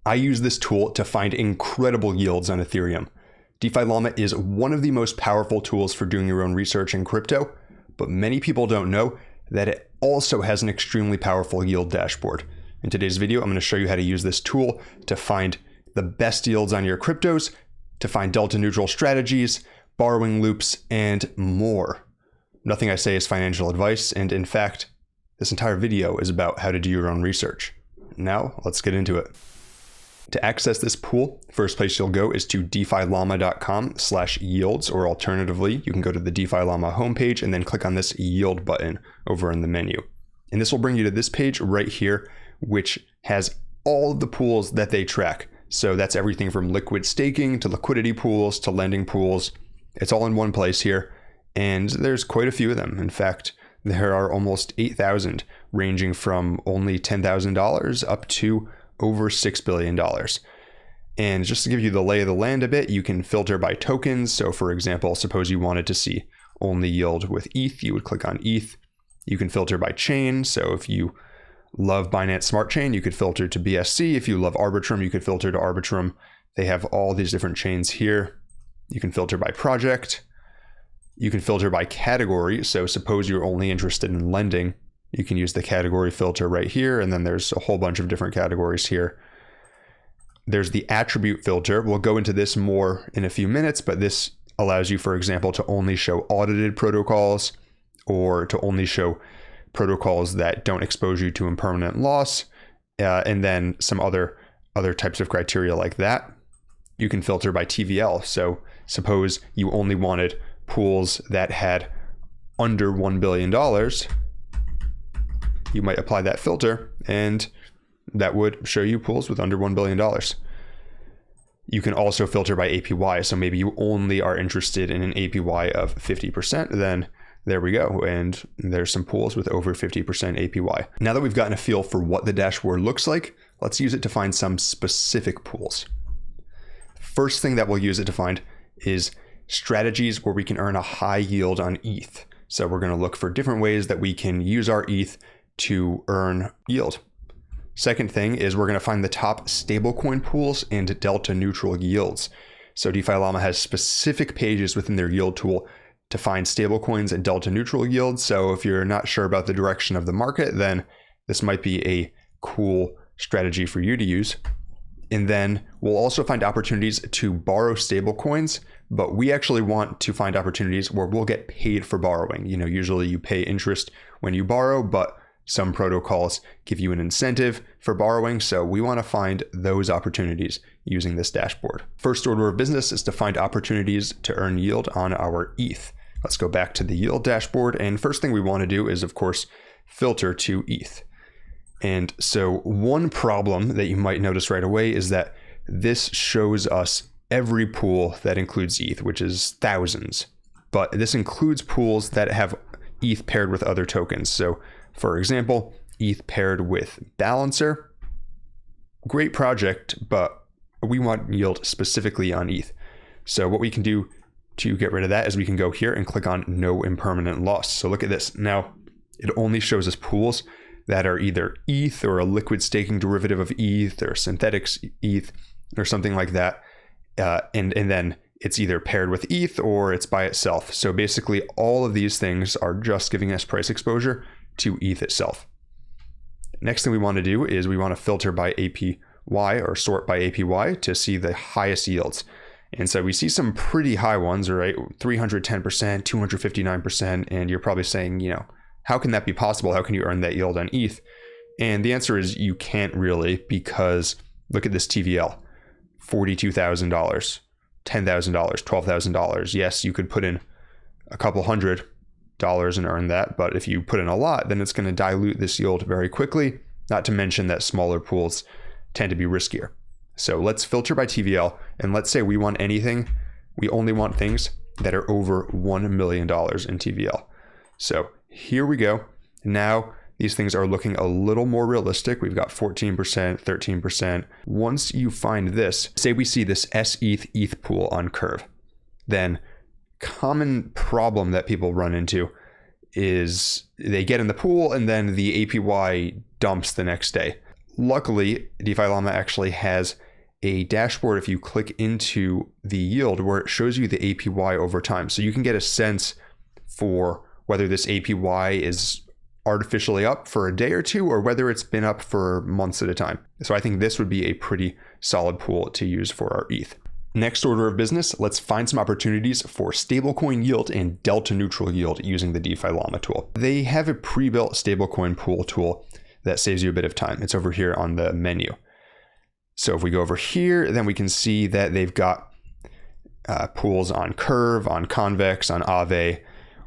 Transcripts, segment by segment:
I use this tool to find incredible yields on Ethereum. DefiLlama is one of the most powerful tools for doing your own research in crypto, but many people don't know that it also has an extremely powerful yield dashboard. In today's video, I'm going to show you how to use this tool to find the best yields on your cryptos, to find delta neutral strategies, borrowing loops, and more. Nothing I say is financial advice, and in fact, this entire video is about how to do your own research. Now, let's get into it. To access this pool, first place you'll go is to DefiLlama.com/yields, or alternatively, you can go to the DefiLlama homepage and then click on this yield button over in the menu. And this will bring you to this page right here, which has all of the pools that they track. So that's everything from liquid staking to liquidity pools to lending pools. It's all in one place here, and there's quite a few of them. In fact, there are almost 8,000, ranging from only $10,000 up to over $6 billion. And just to give you the lay of the land a bit, you can filter by tokens. So for example, suppose you wanted to see only yield with ETH, you would click on ETH. You can filter by chain. So if you love Binance Smart Chain, you could filter to BSC. If you love Arbitrum, you could filter to Arbitrum. They have all these different chains here. You can filter by project. You can filter by category. So suppose you're only interested in lending, you can use the category filter right here. And then there's a whole bunch of different categories here. There's the attribute filter. We'll go into this more in a few minutes, but this allows you, for example, to only show audited protocols or to only show protocols that don't expose you to impermanent loss, and then some other types of criteria like that. You can filter by TVL. So suppose you only wanted pools that had under $1 billion, you might apply that filter and that would show you pools with under $1 billion. You can also filter by APY. So maybe you only are interested in an APY of 50%, then there we go. And there's some pools with over 50% APY. Now that we've gotten a feel for what the dashboard looks like, let's use it to find some specific pools. First thing that we'll use it to find is strategies where we can earn a high yield on ETH. So we're going to look for different ways that we can use our ETH to earn yield. Second thing is we're going to find the top stablecoin pools and delta neutral yields. So DefiLlama has specific pages within their yield tool to find stablecoins and delta neutral yields. So if you're not sure about the direction of the market, then this might be a cool strategy for you to use. And then we'll also find opportunities to borrow stablecoins, but we actually want to find opportunities where we'll get paid for borrowing. You know, usually you pay interest when you borrow, but some protocols give you an incentive for borrowing. So we want to find those opportunities using this dashboard. First order of business is to find opportunities to earn yield on our ETH. Let's go back to the yield dashboard. And first thing we want to do is, of course, filter to ETH. And so one problem that you might notice right away is that this shows us every pool that includes ETH, which is thousands. But this includes pools that have ETH paired with other tokens. So for example, ETH paired with Balancer, great project, but we want yield specifically on ETH. So what we can do to get rid of that is we can go here and click on no impermanent loss. So look at this. Now it only shows us pools that are either ETH or a liquid staking derivative of ETH or synthetics ETH or something like that. And then it's either paired with ETH or it's by itself. So basically all of these things are just giving us price exposure to ETH itself. Next thing we want to do is we want to filter by APY or sort by APY to see the highest yields. And so we see some pretty high ones, right? 310%, 259%. And you're probably saying, you know, how can that be possible? How can you earn that yield on ETH? And the answer is you can't really, because look at this TVL, $42,000, $10,000, $12,000. Yes, you could put in a couple $100 and earn that, but if you put in a lot, then it's going to dilute this yield very quickly, not to mention that smaller pools tend to be riskier. So let's filter by TVL, and let's say we want anything, we only want things that are over $1 million in TVL. So here we go. Now these things are looking a little more realistic. We've got 14%, 13%. Once you find this, say we see this SETH pool on Curve, then common problem that people run into is they get in the pool and then the APY dumps the next day. luckily, DefiLlama actually has a dashboard if you click into the yield where it shows you the APY over time. So you can get a sense for whether this APY is artificially up for a day or two or whether it's been up for months at a time. So I think this would be a pretty solid pool to use for our ETH. Next order of business, let's find some opportunities for stablecoin yield and delta neutral yield using the DefiLlama tool. They have a pre-built stablecoin pool tool that saves you a bit of time. It's over here on the menu. So if we go over here, then we can see that they've got pools on Curve, on Convex, on Aave,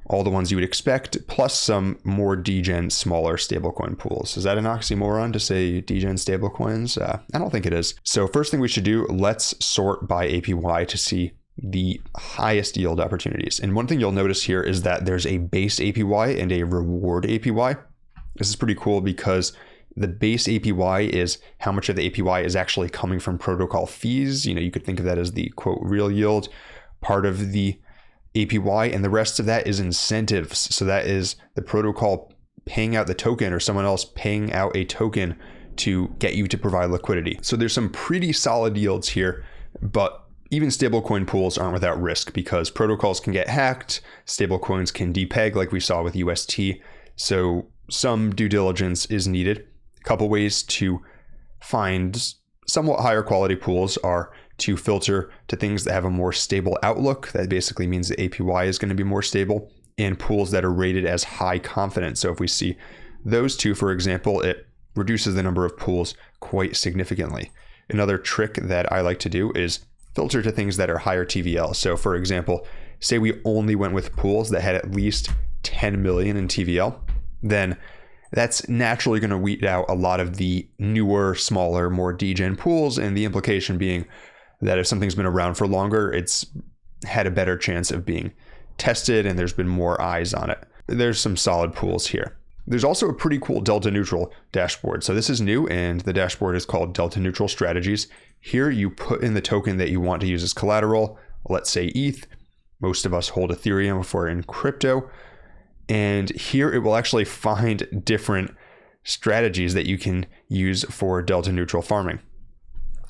all the ones you would expect, plus some more degen smaller stablecoin pools. Is that an oxymoron to say degen stablecoins? I don't think it is. So first thing we should do, let's sort by APY to see the highest yield opportunities. And one thing you'll notice here is that there's a base APY and a reward APY. This is pretty cool because the base APY is how much of the APY is actually coming from protocol fees. You could think of that as the quote real yield part of the APY, and the rest of that is incentives. So that is the protocol paying out the token or someone else paying out a token to get you to provide liquidity. So there's some pretty solid yields here, but even stablecoin pools aren't without risk because protocols can get hacked, stablecoins can depeg like we saw with UST. So some due diligence is needed. A couple ways to find somewhat higher quality pools are to filter to things that have a more stable outlook. That basically means the APY is going to be more stable, and pools that are rated as high confidence. So if we see those two, for example, it reduces the number of pools quite significantly. Another trick that I like to do is filter to things that are higher TVL. So for example, say we only went with pools that had at least 10 million in TVL, then that's naturally going to weed out a lot of the newer, smaller, more degen pools, and the implication being that if something's been around for longer, it's had a better chance of being tested and there's been more eyes on it. There's some solid pools here. There's also a pretty cool delta neutral dashboard. So this is new, and the dashboard is called Delta Neutral Strategies. Here you put in the token that you want to use as collateral. Let's say ETH. Most of us hold Ethereum if we're in crypto. And here it will actually find different strategies that you can use for delta neutral farming.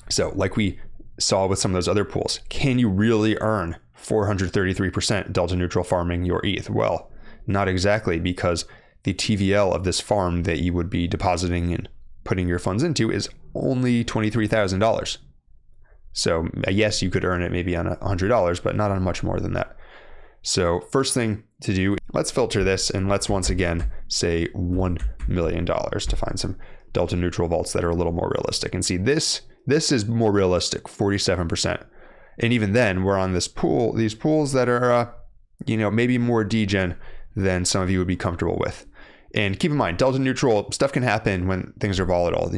So like we saw with some of those other pools, can you really earn 433% delta neutral farming your ETH? Well, not exactly, because the TVL of this farm that you would be depositing and putting your funds into is only $23,000. So yes, you could earn it maybe on $100, but not on much more than that. So first thing to do, let's filter this and let's once again say $1 million to find some delta neutral vaults that are a little more realistic. And see, this is more realistic, 47%. And even then we're on this pool, these pools that are, maybe more degen than some of you would be comfortable with. And keep in mind, delta neutral stuff can happen when things are volatile.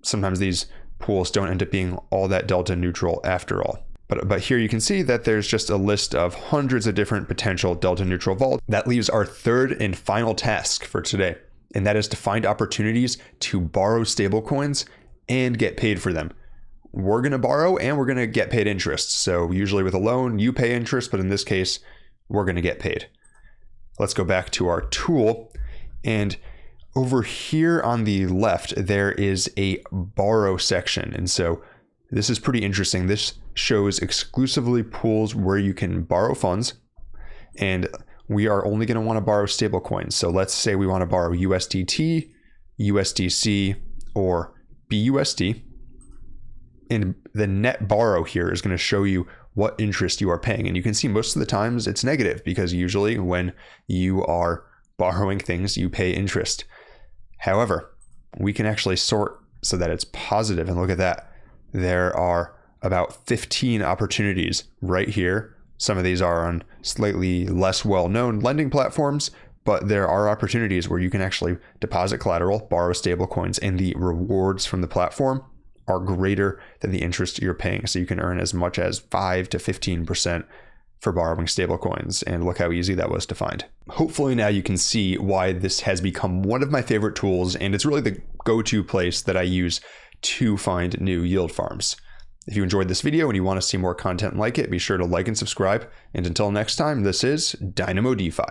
Sometimes these pools don't end up being all that delta neutral after all. But here you can see that there's just a list of hundreds of different potential delta neutral vaults. That leaves our third and final task for today, and that is to find opportunities to borrow stablecoins and get paid for them. We're going to borrow and we're going to get paid interest. So usually with a loan, you pay interest, but in this case, we're going to get paid. Let's go back to our tool, and over here on the left, there is a borrow section. And so this is pretty interesting. This shows exclusively pools where you can borrow funds, and we are only going to want to borrow stablecoins. So let's say we want to borrow USDT, USDC, or BUSD. And the net borrow here is going to show you what interest you are paying. And you can see most of the times it's negative, because usually when you are borrowing things, you pay interest. However, we can actually sort so that it's positive, and look at that. There are about 15 opportunities right here. Some of these are on slightly less well-known lending platforms, but there are opportunities where you can actually deposit collateral, borrow stablecoins, and the rewards from the platform are greater than the interest you're paying. So you can earn as much as 5 to 15% for borrowing stablecoins. And look how easy that was to find. Hopefully now you can see why this has become one of my favorite tools, and it's really the go-to place that I use to find new yield farms. If you enjoyed this video and you want to see more content like it, be sure to like and subscribe. And until next time, this is Dynamo DeFi.